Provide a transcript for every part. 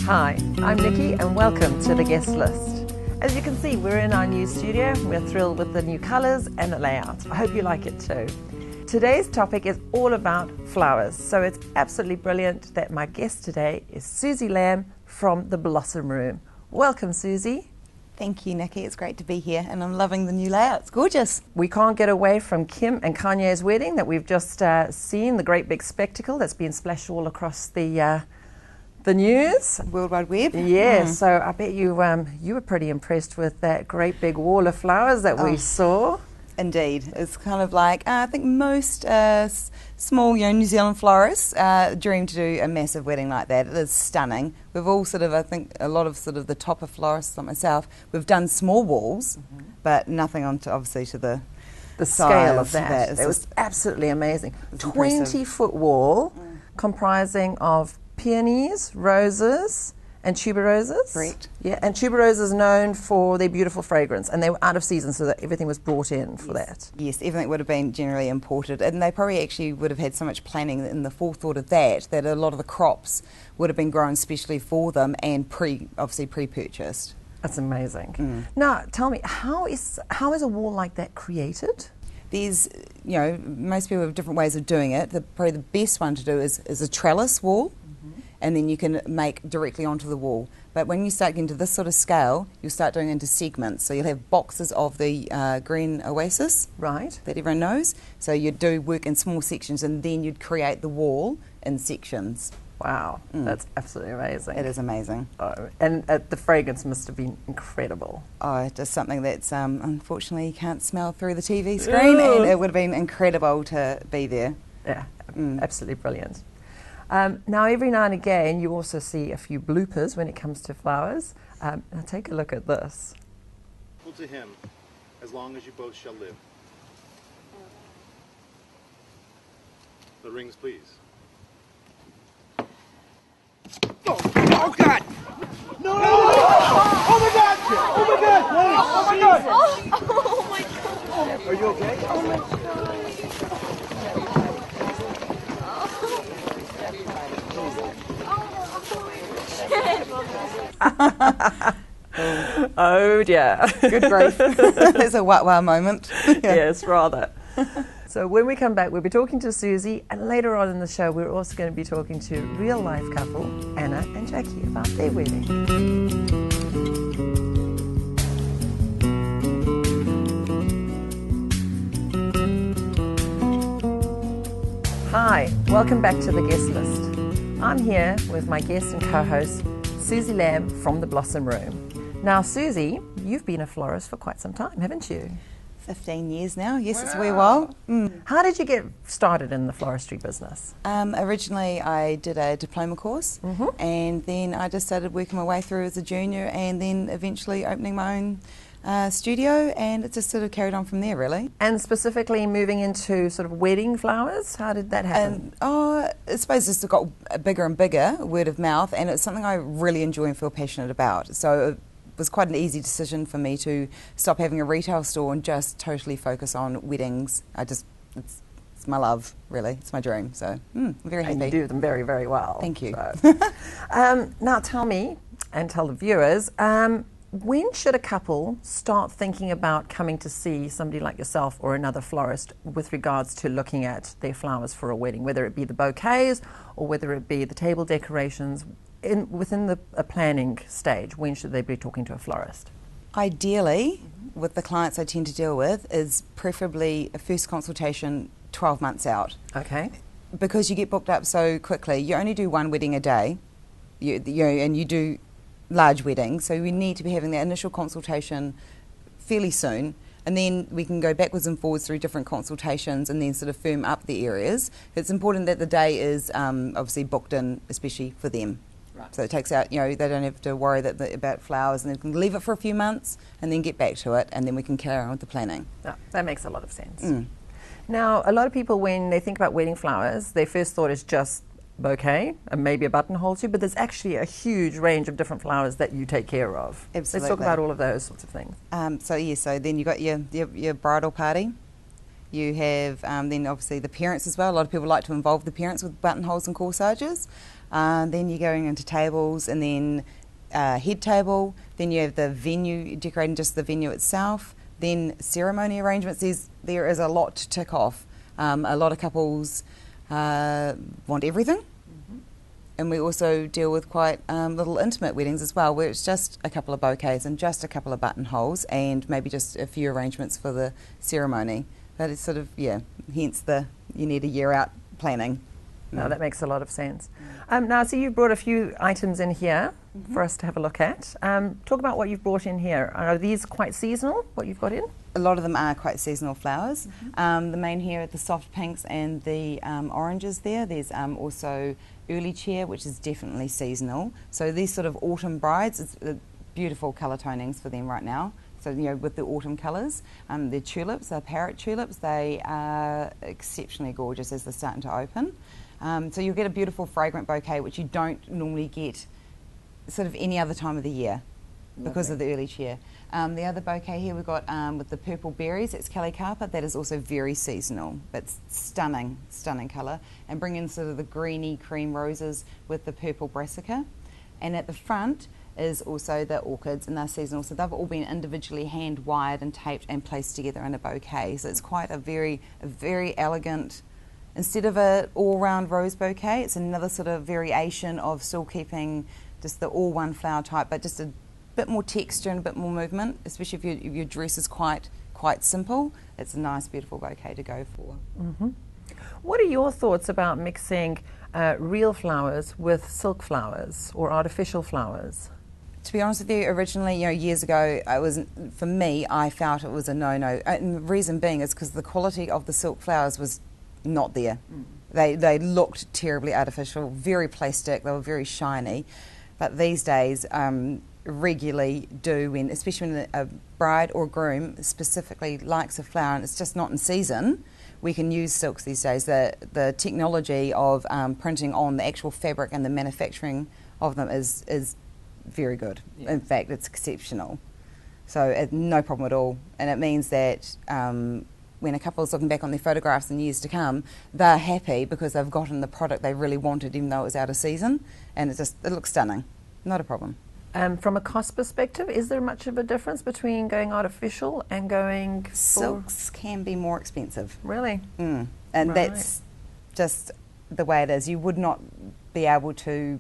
Hi, I'm Nikki and welcome to the guest list. As you can see, we're in our new studio. We're thrilled with the new colours and the layout. I hope you like it too. Today's topic is all about flowers, so it's absolutely brilliant that my guest today is Susie Lamb from the Blossom Room. Welcome, Susie. Thank you, Nikki. It's great to be here, and I'm loving the new layout. It's gorgeous. We can't get away from Kim and Kanye's wedding that we've just seen, the great big spectacle that's been splashed all across the news. World Wide Web. Yeah, so I bet you were pretty impressed with that great big wall of flowers that we saw. Indeed. It's kind of like, I think most small New Zealand florists dream to do a massive wedding like that. It is stunning. We've all I think a lot of the topper florists like myself, we've done small walls, but nothing on to, obviously, to the scale of that. It was absolutely amazing. 20-foot wall comprising of peonies, roses, and tuberoses. Correct. Yeah, and tuberoses known for their beautiful fragrance, and they were out of season, so that everything was brought in for that. Yes, everything would have been generally imported, and they probably actually would have had so much planning in the forethought of that a lot of the crops would have been grown specially for them and obviously pre-purchased. That's amazing. Now, tell me, how is a wall like that created? There's, most people have different ways of doing it. Probably the best one to do is a trellis wall. And then you can make directly onto the wall. But when you start getting to this sort of scale, you'll start doing into segments. So you'll have boxes of the green oasis, right, that everyone knows. So you'd do work in small sections, and then you'd create the wall in sections. Wow, that's absolutely amazing. It is amazing. Oh, and the fragrance must have been incredible. Oh, just something that's unfortunately you can't smell through the TV screen, and it would have been incredible to be there. Yeah, absolutely brilliant. Now, every now and again, you also see a few bloopers when it comes to flowers. Now, take a look at this. To him, as long as you both shall live. The rings, please. Oh God! No! Oh my God! Oh my God! Oh my God! Oh my God! Are you okay? Oh my God! Oh dear. Good grief. It's a wow moment. Yes, rather. So when we come back, we'll be talking to Susie, and later on in the show, we're also going to be talking to real-life couple, Anna and Jackie, about their wedding. Hi, welcome back to the guest list. I'm here with my guest and co-host, Susie Lamb from the Blossom Room. Now, Susie, you've been a florist for quite some time, haven't you? 15 years now. Yes, it's a wee while. How did you get started in the floristry business? Originally, I did a diploma course, and then I just started working my way through as a junior, and then eventually opening my own studio, and it just sort of carried on from there, really. And specifically moving into sort of wedding flowers, how did that happen? I suppose it's got bigger and bigger, word of mouth, and it's something I really enjoy and feel passionate about. So it was quite an easy decision for me to stop having a retail store and just totally focus on weddings. It's my love, really. It's my dream. So I'm very happy. And you do them very, very well. Thank you. So. Now tell me, and tell the viewers, when should a couple start thinking about coming to see somebody like yourself or another florist with regards to looking at their flowers for a wedding, whether it be the bouquets or whether it be the table decorations? Within the planning stage, when should they be talking to a florist? Ideally, with the clients I tend to deal with, is preferably a first consultation 12 months out. Okay. Because you get booked up so quickly. You only do one wedding a day, and you do large weddings, so we need to be having that initial consultation fairly soon, and then we can go backwards and forwards through different consultations and then sort of firm up the areas. It's important that the day is obviously booked in, especially for them. Right. So it takes out, they don't have to worry about flowers, and they can leave it for a few months and then get back to it, and then we can carry on with the planning. Yeah, that makes a lot of sense. Now, a lot of people, when they think about wedding flowers, their first thought is just bouquet and maybe a buttonhole too, but there's actually a huge range of different flowers that you take care of. Absolutely. Let's talk about all of those sorts of things. So then you've got your bridal party. You have then obviously the parents as well. A lot of people like to involve the parents with buttonholes and corsages. Then you're going into tables, and then head table. Then you have the venue, decorating just the venue itself. Then ceremony arrangements. There is a lot to tick off. A lot of couples want everything. And we also deal with quite little intimate weddings as well, where it's just a couple of bouquets and just a couple of buttonholes and maybe just a few arrangements for the ceremony. But it's sort of, hence you need a year out planning. No, that makes a lot of sense. Now, so you've brought a few items in here for us to have a look at. Talk about what you've brought in here. Are these quite seasonal, what you've got in? A lot of them are quite seasonal flowers. The main here are the soft pinks and the oranges there. There's also early cheer, which is definitely seasonal. So these sort of autumn brides, it's beautiful colour tonings for them right now. So, with the autumn colours. They're tulips, they're parrot tulips. They are exceptionally gorgeous as they're starting to open. So you'll get a beautiful fragrant bouquet, which you don't normally get sort of any other time of the year because of the early cheer. The other bouquet here we've got with the purple berries, it's Calicarpa. That is also very seasonal, but stunning, stunning colour. And bring in sort of the greeny cream roses with the purple brassica. And at the front is also the orchids, and they're seasonal. So they've all been individually hand wired and taped and placed together in a bouquet. So it's quite a very elegant, instead of an all-round rose bouquet, it's another sort of variation of still keeping just the all one flower type, but just a bit more texture and a bit more movement, especially if your dress is quite simple. It's a nice, beautiful bouquet to go for. What are your thoughts about mixing real flowers with silk flowers or artificial flowers? To be honest with you, originally, years ago, for me, I felt it was a no-no. And the reason being is because the quality of the silk flowers was not there. They looked terribly artificial, very plastic, they were very shiny. But these days, regularly do, especially when a bride or groom specifically likes a flower and it's just not in season, we can use silks these days. The technology of printing on the actual fabric and the manufacturing of them is very good. Yeah. In fact, it's exceptional. So no problem at all. And it means that when a couple is looking back on their photographs in years to come, they're happy because they've gotten the product they really wanted, even though it was out of season. And it looks stunning. Not a problem. From a cost perspective, is there much of a difference between going artificial and going Silks can be more expensive. Really? And Right. that's just the way it is. You would not be able to...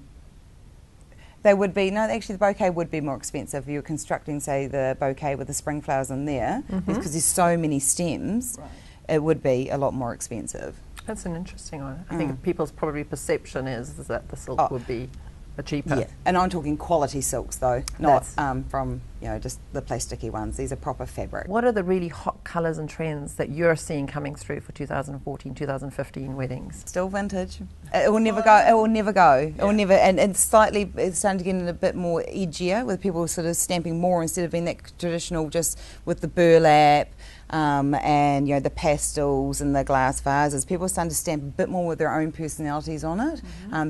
actually the bouquet would be more expensive. If you're constructing, say, the bouquet with the spring flowers in there, because there's so many stems, it would be a lot more expensive. That's an interesting one. I think people's probably perception is that the silk would be cheaper. Yeah, and I'm talking quality silks though, not from just the plasticky ones. These are proper fabric. What are the really hot colours and trends that you're seeing coming through for 2014, 2015 weddings? Still vintage. It will never go. It will never go. It will never. And it's starting to get in a bit more edgier, with people sort of stamping more instead of being that traditional, just with the burlap. And the pastels and the glass vases. People are starting to stamp a bit more with their own personalities on it.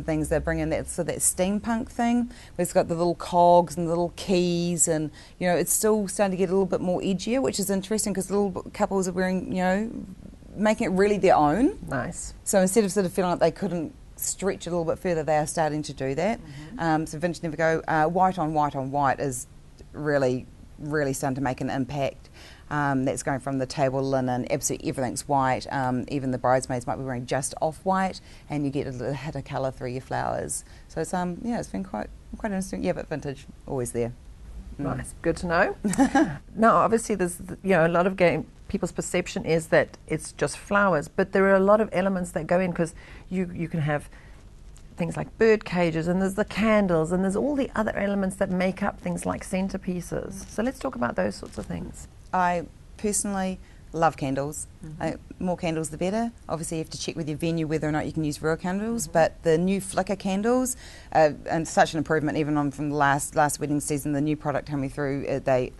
Things that bring in that steampunk thing, where it's got the little cogs and the little keys, and it's still starting to get a little bit more edgier, which is interesting because little couples are wearing, making it really their own. Nice. So instead of sort of feeling like they couldn't stretch it a little bit further, they are starting to do that. So Vintage Never Go, white on white is really, really starting to make an impact. That's going from the table linen, absolutely everything's white. Even the bridesmaids might be wearing just off-white, and you get a hit of colour through your flowers. So it's it's been quite interesting. Yeah, but vintage, always there. Nice, good to know. Now, obviously, there's a lot of people's perception is that it's just flowers, but there are a lot of elements that go in, because you can have things like bird cages, and there's the candles, and there's all the other elements that make up things like centerpieces. So let's talk about those sorts of things. I personally love candles. More candles the better. Obviously you have to check with your venue whether or not you can use real candles, but the new flicker candles, and such an improvement even on from the last wedding season, the new product coming through, they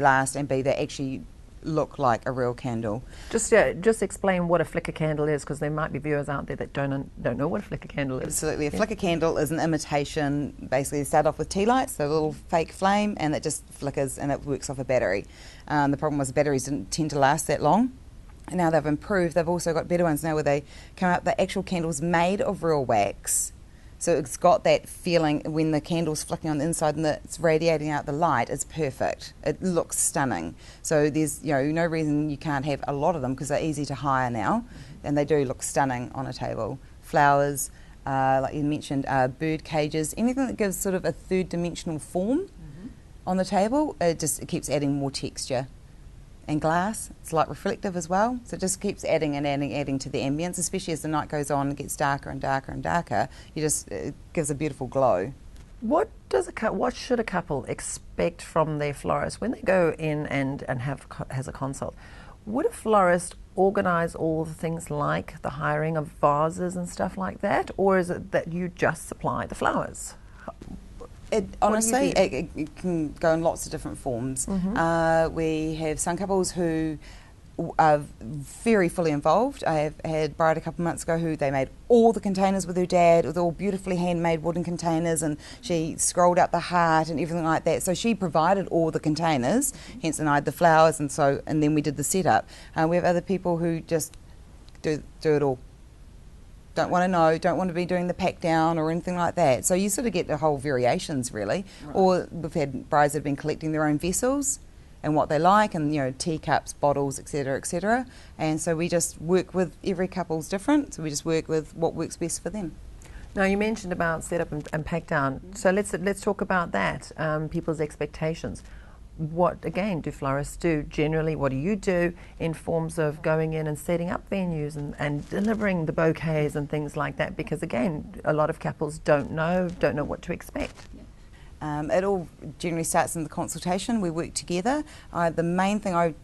last, and B, they actually look like a real candle. Just explain what a flicker candle is, because there might be viewers out there that don't know what a flicker candle is. Absolutely. A flicker candle is an imitation. Basically, they start off with tea lights, so a little fake flame, and it just flickers and it works off a battery. The problem was the batteries didn't tend to last that long. And now they've improved. They've also got better ones now where they come out, the actual candle's made of real wax. So it's got that feeling when the candle's flicking on the inside and it's radiating out the light. It's perfect. It looks stunning. So there's no reason you can't have a lot of them because they're easy to hire now, and they do look stunning on a table. Flowers, like you mentioned, bird cages, anything that gives sort of a third dimensional form on the table. It keeps adding more texture. And glass, it's light reflective as well, so it just keeps adding and adding to the ambience, especially as the night goes on and gets darker and darker and darker. It gives a beautiful glow. What should a couple expect from their florist when they go in and has a consult? Would a florist organise all the things like the hiring of vases and stuff like that, or is it that you just supply the flowers? Honestly, it can go in lots of different forms. We have some couples who are very fully involved. I have had Bride a couple of months ago who they made all the containers with her dad, with all beautifully handmade wooden containers, and she scrolled out the heart and everything like that. So she provided all the containers, hence and I had the flowers, and then we did the setup. We have other people who just do it all. Don't want to know, don't want to be doing the pack down or anything like that. So you sort of get the whole variations really. Right. Or we've had brides that have been collecting their own vessels and what they like, and teacups, bottles, etc., etc. And so we just work with every couple's different, so we just work with what works best for them. Now you mentioned about setup and pack down. So let's talk about that. People's expectations. What, again, do florists do? Generally, what do you do in forms of going in and setting up venues and delivering the bouquets and things like that? Because, again, a lot of couples don't know what to expect. It all generally starts in the consultation. We work together. The main thing I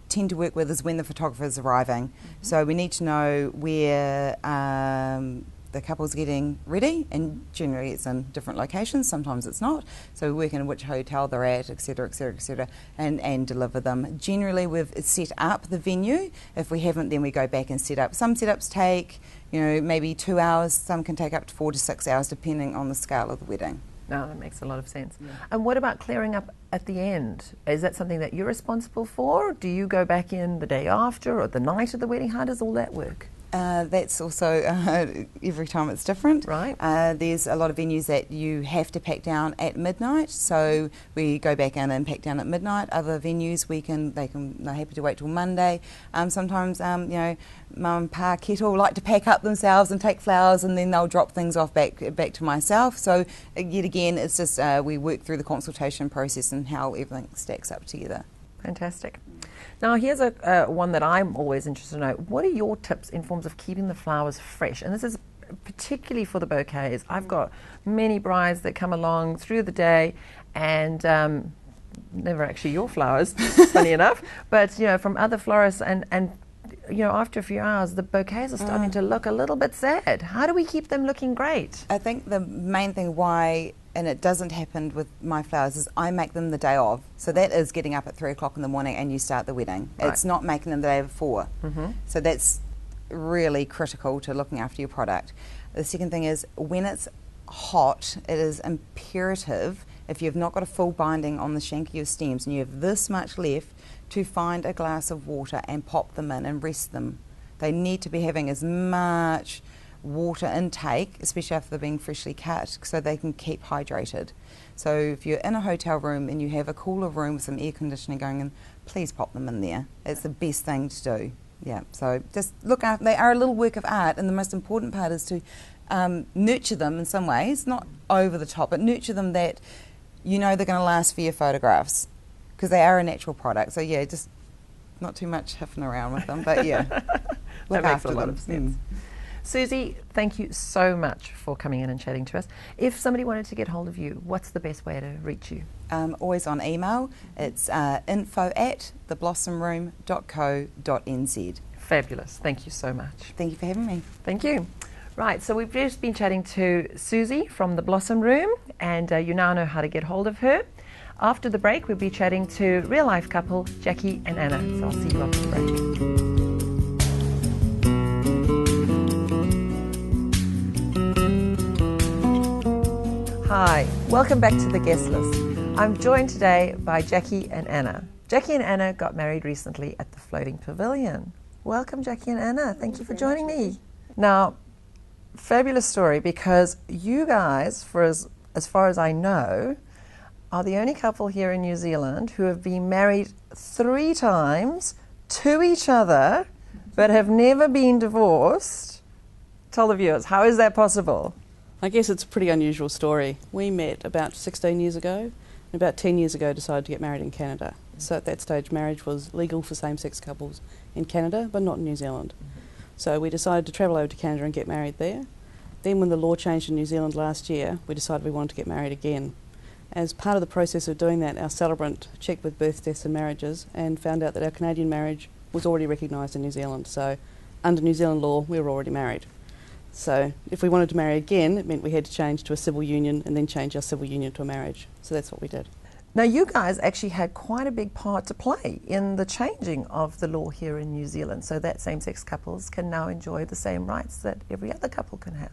tend to work with is when the photographer is arriving. So we need to know where the couple's getting ready, and generally it's in different locations, sometimes it's not. So we work in which hotel they're at, etc., etc., etc., and deliver them. Generally we've set up the venue. If we haven't, then we go back and set up. Some setups take, maybe 2 hours, some can take up to 4 to 6 hours depending on the scale of the wedding. No, that makes a lot of sense. Yeah. And what about clearing up at the end? Is that something that you're responsible for? Do you go back in the day after or the night of the wedding? How does all that work? That's also every time it's different. Right. There's a lot of venues that you have to pack down at midnight, so we go back in and pack down at midnight. Other venues they're happy to wait till Monday. Sometimes mum and pa kettle like to pack up themselves and take flowers, and then they'll drop things off back to myself. So yet again, it's just we work through the consultation process and how everything stacks up together. Fantastic. Now here's one that I'm always interested to know. What are your tips in forms of keeping the flowers fresh? And this is particularly for the bouquets. I've got many brides that come along through the day and never actually your flowers, funny enough, but from other florists, and after a few hours the bouquets are starting to look a little bit sad. How do we keep them looking great? I think the main thing why, and it doesn't happen with my flowers, is I make them the day of. So that is getting up at 3 o'clock in the morning and you start the wedding. Right. It's not making them the day before. So that's really critical to looking after your product. The second thing is when it's hot, it is imperative, if you've not got a full binding on the shank of your stems and you have this much left, to find a glass of water and pop them in and rest them. They need to be having as much water intake, especially after they're being freshly cut, so they can keep hydrated. So if you're in a hotel room and you have a cooler room with some air conditioning going in, please pop them in there. It's the best thing to do. Yeah, so just look after, they are a little work of art, and the most important part is to nurture them in some ways, not over the top, but nurture them that they're going to last for your photographs, because they are a natural product. So yeah, just not too much huffing around with them, but yeah, look that makes after a lot them. of sense. Susie, thank you so much for coming in and chatting to us. If somebody wanted to get hold of you, what's the best way to reach you? Always on email. It's info@theblossomroom.co.nz. Fabulous. Thank you so much. Thank you for having me. Thank you. Right, so we've just been chatting to Susie from the Blossom Room, and you now know how to get hold of her. After the break, we'll be chatting to real-life couple Jackie and Anna. So I'll see you after the break. Hi, welcome back to the guest list. I'm joined today by Jackie and Anna. Jackie and Anna got married recently at the Floating Pavilion. Welcome, Jackie and Anna. Thank you for joining me. Now, fabulous story because you guys, as far as I know, are the only couple here in New Zealand who have been married 3 times to each other but have never been divorced. Tell the viewers, how is that possible? I guess it's a pretty unusual story. We met about 16 years ago, and about 10 years ago decided to get married in Canada. So at that stage marriage was legal for same-sex couples in Canada but not in New Zealand. So we decided to travel over to Canada and get married there. Then when the law changed in New Zealand last year, we decided we wanted to get married again. As part of the process of doing that, our celebrant checked with births, deaths and marriages and found out that our Canadian marriage was already recognised in New Zealand. So under New Zealand law, we were already married. So if we wanted to marry again, it meant we had to change to a civil union and then change our civil union to a marriage. So that's what we did. Now, you guys actually had quite a big part to play in the changing of the law here in New Zealand so that same-sex couples can now enjoy the same rights that every other couple can have.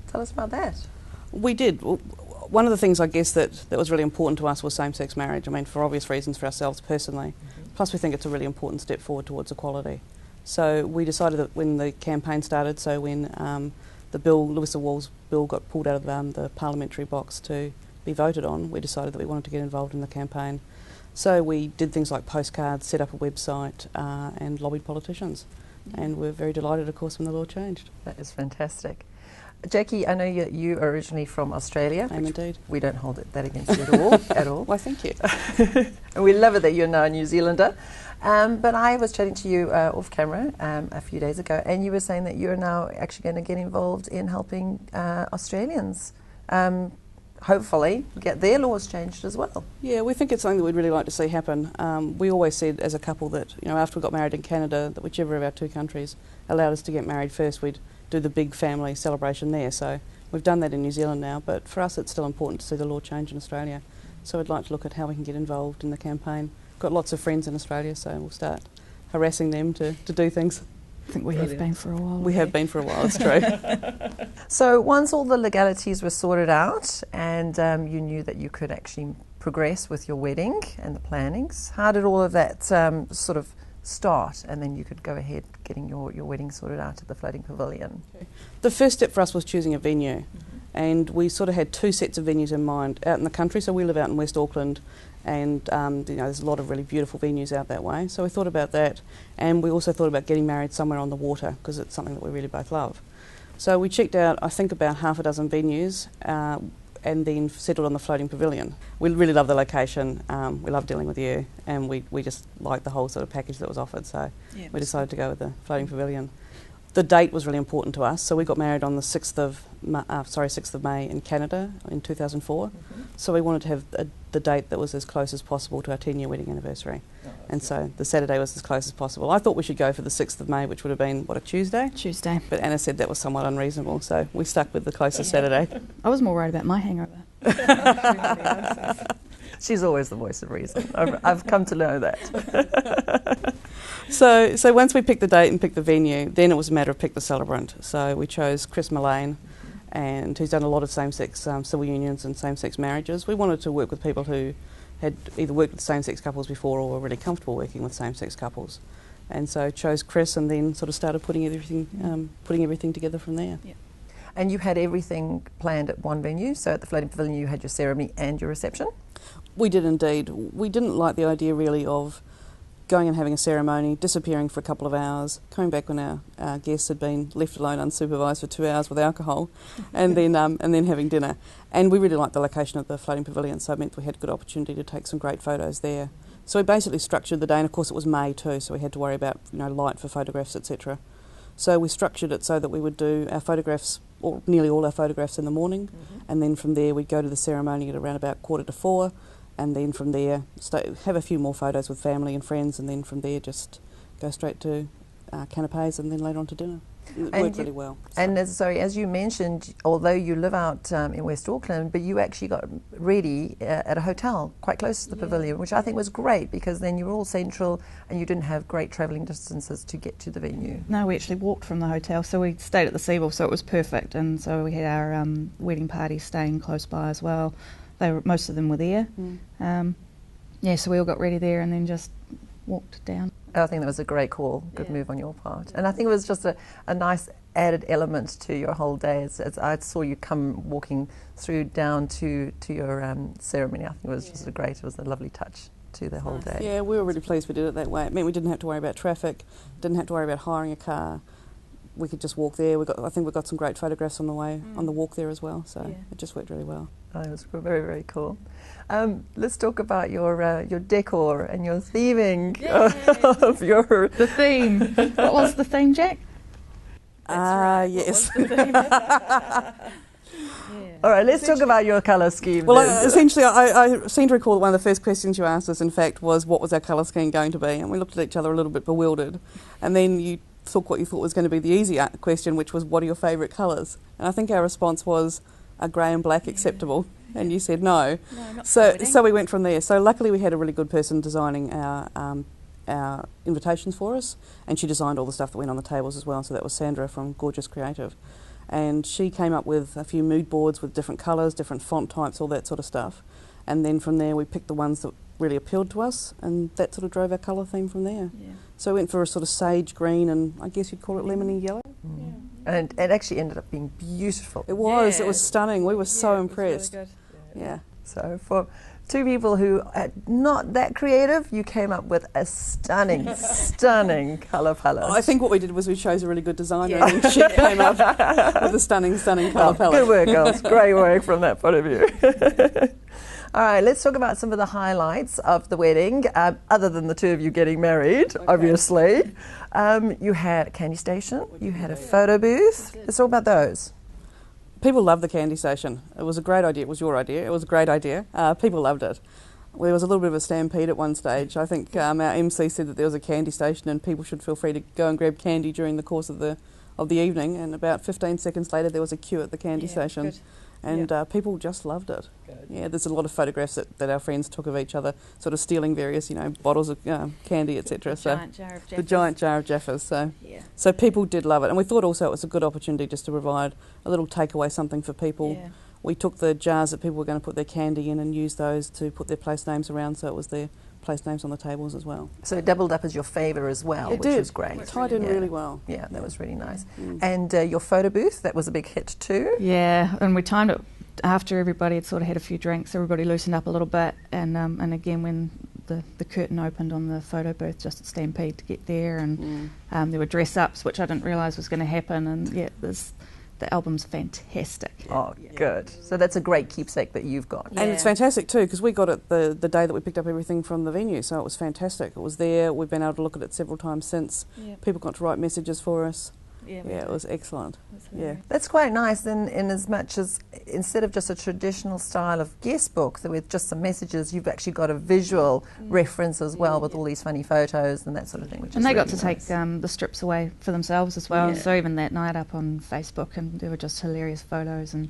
Tell us about that. We did. One of the things I guess that was really important to us was same-sex marriage. I mean, for obvious reasons for ourselves personally. Plus we think it's a really important step forward towards equality. So we decided that when the campaign started, so when the bill, Lewis Wall's bill got pulled out of the parliamentary box to be voted on, we decided that we wanted to get involved in the campaign. So we did things like postcards, set up a website and lobbied politicians. And we're very delighted, of course, when the law changed. That is fantastic. Jackie, I know you are originally from Australia. I am indeed. We don't hold that against you at all. At all. Why, thank you. And we love it that you're now a New Zealander. But I was chatting to you off camera a few days ago, and you were saying that you're now actually going to get involved in helping Australians hopefully get their laws changed as well. Yeah, we think it's something that we'd really like to see happen. We always said as a couple that, you know, after we got married in Canada, that whichever of our 2 countries allowed us to get married first, we'd do the big family celebration there. So we've done that in New Zealand now, but for us it's still important to see the law change in Australia. So we'd like to look at how we can get involved in the campaign. Got lots of friends in Australia, so we'll start harassing them to do things. I think we have been for a while. We have been for a while, it's true. So once all the legalities were sorted out and you knew that you could actually progress with your wedding and the plannings, how did all of that sort of start, and then you could go ahead getting your wedding sorted out at the Floating Pavilion? Okay. The first step for us was choosing a venue, and we sort of had 2 sets of venues in mind out in the country. So we live out in West Auckland, and you know, there's a lot of really beautiful venues out that way. So we thought about that, and we also thought about getting married somewhere on the water because it's something that we really both love. So we checked out, I think, about half a dozen venues. And then settled on the Floating Pavilion. We really love the location, we love dealing with you, and we just liked the whole sort of package that was offered, so we decided to go with the Floating Pavilion. The date was really important to us, so we got married on the 6th of May in Canada in 2004, so we wanted to have the date that was as close as possible to our 10-year wedding anniversary. And so the Saturday was as close as possible. I thought we should go for the 6th of May, which would have been, what, a Tuesday? Tuesday. But Anna said that was somewhat unreasonable, so we stuck with the closest Saturday. I was more worried about my hangover. She's always the voice of reason. I've come to know that. So once we picked the date and picked the venue, then it was a matter of pick the celebrant. So we chose Chris Mullane, and who's done a lot of same-sex civil unions and same-sex marriages. We wanted to work with people who had either worked with same-sex couples before or were really comfortable working with same-sex couples. And so chose Chris, and then sort of started putting everything together from there. Yeah. And you had everything planned at one venue, so at the Floating Pavilion you had your ceremony and your reception? We did indeed. We didn't like the idea really of going and having a ceremony, disappearing for a couple of hours, coming back when our guests had been left alone unsupervised for 2 hours with alcohol, and then having dinner. And we really liked the location of the Floating Pavilion, so it meant we had a good opportunity to take some great photos there. So we basically structured the day, and of course it was May too, so we had to worry about, you know, light for photographs, etc. So we structured it so that we would do our photographs, or nearly all our photographs, in the morning, and then from there we'd go to the ceremony at around about 3:45, and then from there have a few more photos with family and friends, and then from there just go straight to canapes and then later on to dinner. It worked really well. So. And as you mentioned, although you live out in West Auckland, but you actually got ready at a hotel quite close to the pavilion, which I think was great because then you were all central and you didn't have great travelling distances to get to the venue. No, we actually walked from the hotel, so we stayed at the Seawolf, so it was perfect. And so we had our wedding party staying close by as well. Most of them were there. So we all got ready there and then just walked down. I think that was a great call, good move on your part. And I think it was just a nice added element to your whole day. As I saw you come walking through down to your ceremony, I think it was just it was a lovely touch to the whole day. Yeah, we were really pleased we did it that way. It meant we didn't have to worry about traffic, didn't have to worry about hiring a car. We could just walk there. I think we got some great photographs on the way, on the walk there as well, so it just worked really well. Oh, it was very, very cool. Let's talk about your decor and your theming of your... The theme. What was the theme, Jack? Yes. All right, let's talk about your colour scheme. Well, essentially, I seem to recall that one of the first questions you asked us, in fact, was what was our colour scheme going to be? And we looked at each other a little bit bewildered. And then you took what you thought was going to be the easy question, which was, what are your favourite colours? And I think our response was, are grey and black acceptable? And you said no. So we went from there. So luckily we had a really good person designing our invitations for us, and she designed all the stuff that went on the tables as well. So that was Sandra from Gorgeous Creative. And she came up with a few mood boards with different colours, different font types, all that sort of stuff. And then from there we picked the ones that really appealed to us, and that sort of drove our colour theme from there. Yeah. So we went for a sort of sage green and I guess you'd call it lemony yellow. Yeah. And it actually ended up being beautiful. It was stunning. We were so impressed. Really good. Yeah. So for two people who are not that creative, you came up with a stunning, stunning colour palette. I think what we did was we chose a really good designer and then she came up with a stunning colour palette. Good work, girls. Great work from that point of view. All right, let's talk about some of the highlights of the wedding, other than the two of you getting married, obviously. You had a candy station, you had a photo booth. Let's talk about those. People loved the candy station. It was a great idea. It was your idea. It was a great idea. People loved it. There was a little bit of a stampede at one stage. I think our MC said that there was a candy station and people should feel free to go and grab candy during the course of the evening. And about 15 seconds later, there was a queue at the candy station. Good. And people just loved it. Good. Yeah, there's a lot of photographs that our friends took of each other, sort of stealing various, bottles of candy, etc. The giant jar of Jaffas. So people did love it, and we thought also it was a good opportunity just to provide a little takeaway, something for people. Yeah. We took the jars that people were going to put their candy in and used those to put their place names around, so it was their place names on the tables as well. So it doubled up as your favour as well, which was great. It tied in really well. Yeah, that was really nice. And your photo booth, that was a big hit too. Yeah, and we timed it after everybody had sort of had a few drinks. Everybody loosened up a little bit, and again when the curtain opened on the photo booth, just a stampede to get there, and there were dress ups, which I didn't realise was going to happen, and the album's fantastic. Oh, good. So that's a great keepsake that you've got. Yeah. And it's fantastic too, because we got it the day that we picked up everything from the venue, so it was fantastic. It was there. We've been able to look at it several times since. Yep. People got to write messages for us. Yeah, it was excellent. That's quite nice in as much as instead of just a traditional style of guest book with just some messages, you've actually got a visual reference as well with all these funny photos and that sort of thing. And they got to take the strips away for themselves as well. So even that night up on Facebook, and there were just hilarious photos and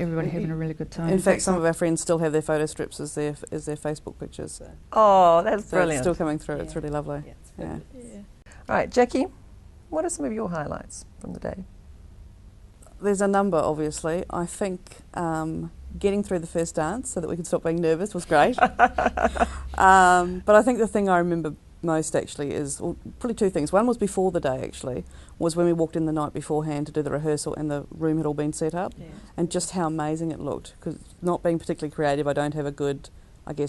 everybody having a really good time. In fact, some of our friends still have their photo strips as their Facebook pictures. So. Oh, that's brilliant. It's still coming through. It's really lovely. All right, Jackie. What are some of your highlights from the day? There's a number, obviously. I think getting through the first dance so that we could stop being nervous was great. But I think the thing I remember most actually is probably two things. One was before the day actually, was when we walked in the night beforehand to do the rehearsal and the room had all been set up, and just how amazing it looked. Because not being particularly creative, I don't have a good,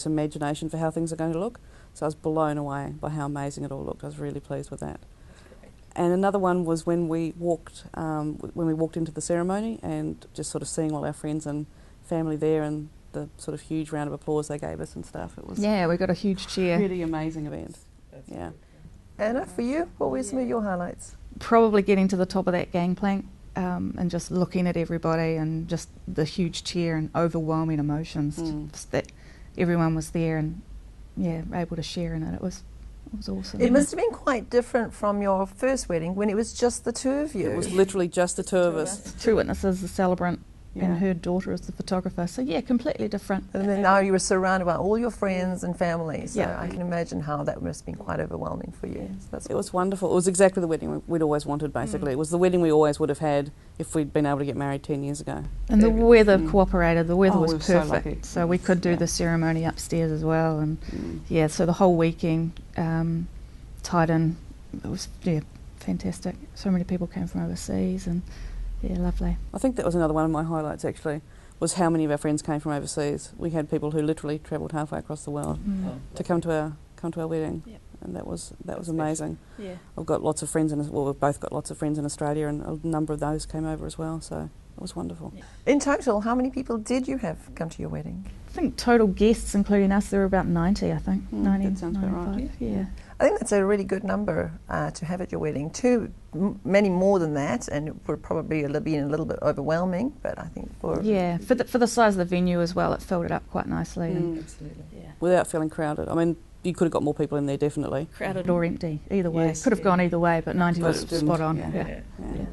imagination for how things are going to look. So I was blown away by how amazing it all looked. I was really pleased with that. And another one was when we walked into the ceremony and just sort of seeing all our friends and family there and the sort of huge round of applause they gave us and stuff. It was we got a huge cheer. Really amazing event. Anna, for you, what were some of your highlights? Probably getting to the top of that gangplank and just looking at everybody and just the huge cheer and overwhelming emotions. Just that everyone was there and able to share in it. It was awesome. It must have been quite different from your first wedding when it was just the two of you. It was literally just the two of us. Two witnesses, the celebrant, and her daughter is the photographer. So yeah, completely different. And then now you were surrounded by all your friends and family, so Yeah. I can imagine how that must have been quite overwhelming for you. So that's It was wonderful. It was exactly the wedding we'd always wanted, basically. It was the wedding we always would have had if we'd been able to get married 10 years ago. And the weather cooperated. The weather Oh, was we were so perfect, lucky. so we could do Yeah. the ceremony upstairs as well. And yeah, so the whole weekend tied in. It was fantastic. So many people came from overseas, and yeah, lovely. I think that was another one of my highlights, actually, was how many of our friends came from overseas. We had people who literally travelled halfway across the world to come to our wedding, Yep. and that was amazing. Yeah. I've got lots of friends we've both got lots of friends in Australia, and a number of those came over as well. So it was wonderful. In total, how many people did you have come to your wedding? I think total guests, including us, there were about 90. I think 90, that sounds about right. 95. Yeah. I think that's a really good number to have at your wedding. Many more than that, and it would probably be a little bit overwhelming. But I think for For the size of the venue as well, it filled it up quite nicely. And absolutely. Without feeling crowded. I mean, you could have got more people in there, definitely. crowded or empty, either way. Yes. Could have gone either way, but 90 was But it didn't. spot on. Yeah. Yeah. Yeah.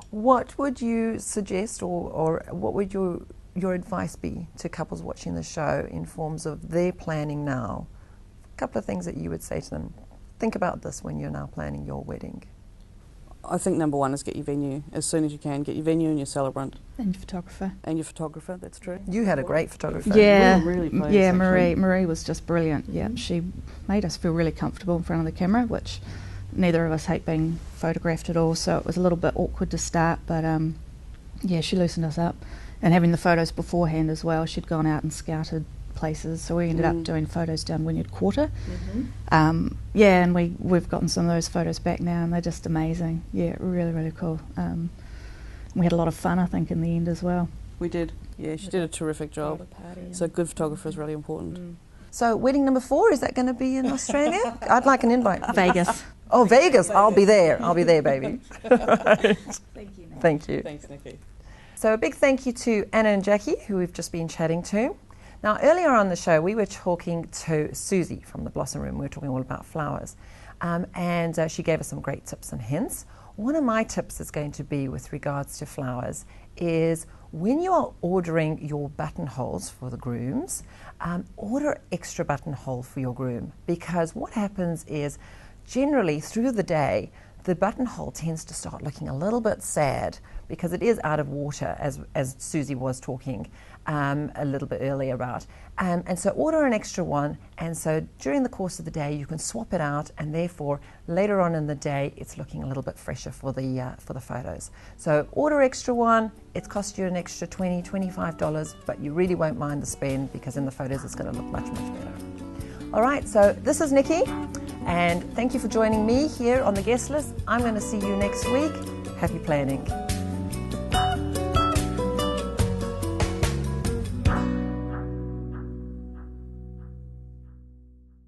What would you suggest, or what would your advice be to couples watching the show in forms of their planning now? A couple of things that you would say to them. Think about this when you're now planning your wedding. I think number one is get your venue as soon as you can. Get your venue and your celebrant And your photographer. and your photographer. That's true. You had a great photographer. Yeah, We were really pleased, yeah. actually. Marie was just brilliant. Yeah, she made us feel really comfortable in front of the camera, which neither of us hate being photographed at all. So it was a little bit awkward to start, but yeah, she loosened us up. And having the photos beforehand as well, she'd gone out and scouted places, so we ended up doing photos down Wynyard Quarter. Yeah, and we've gotten some of those photos back now, and they're just amazing. Yeah, really, really cool. We had a lot of fun, I think, in the end as well. We did. Yeah, she did a terrific job. So good photographer is really important. So wedding number 4, is that going to be in Australia? I'd like an invite. Vegas. Oh, Vegas. I'll be there. I'll be there, baby. Thank you. Thank you. Thanks, Nikki. So a big thank you to Anna and Jackie, who we've just been chatting to. Now, earlier on the show, we were talking to Susie from the Blossom Room. We were talking all about flowers. And she gave us some great tips and hints. One of my tips is going to be with regards to flowers is when you are ordering your buttonholes for the grooms, order extra buttonhole for your groom, because what happens is generally through the day, the buttonhole tends to start looking a little bit sad because it is out of water, as Susie was talking a little bit earlier about. And so order an extra one, and so during the course of the day you can swap it out, and therefore later on in the day it's looking a little bit fresher for the photos. So order extra one. It's cost you an extra $20, $25, but you really won't mind the spend because in the photos it's going to look much, much better. All right, so this is Nikki, and thank you for joining me here on the guest list. I'm going to see you next week. Happy planning.